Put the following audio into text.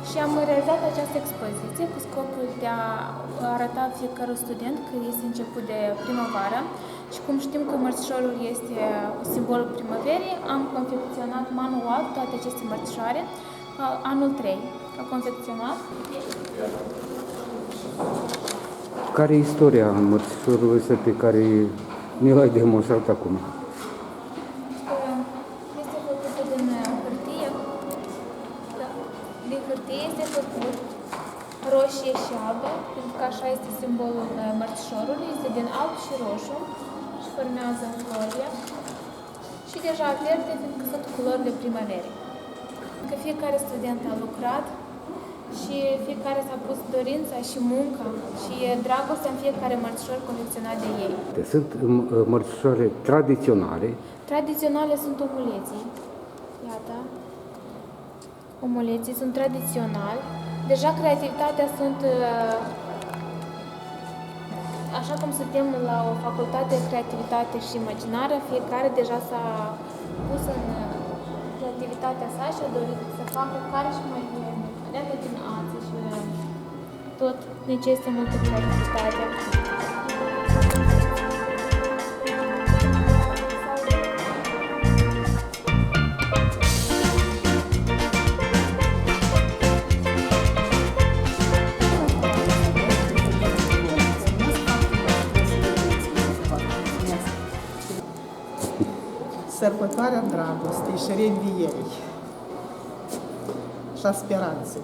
Și am realizat această expoziție cu scopul de a arăta fiecărui student că este început de primăvară și cum știm că mărțișorul este simbolul primăverii, am confecționat manual toate aceste mărțișoare. Anul 3 a confecționat. Care e istoria mărțișorului ăsta pe care ne l-ai demonstrat acum? Este făcută din hârtie. Da. Din hârtie este făcut roșie și albă, pentru că așa este simbolul mărțișorului, este din alb și roșu și formează în florie. Și deja verde, pentru că sunt culorile primăverii. Că fiecare student a lucrat și fiecare s-a pus dorința și munca și dragostea în fiecare mărțișor confecționat de ei. Sunt mărțișoare tradiționale. Tradiționale sunt omuleții. Iată. Omuleții sunt tradiționali. Deja creativitatea sunt... Așa cum suntem la o facultate de creativitate și imaginară, fiecare deja s-a pus în creativitatea sa și a dorit să facă care și mai leagă din alții și tot necesită multă creativitate. Sărbătoarea dragostei și reînvierii și a speranței.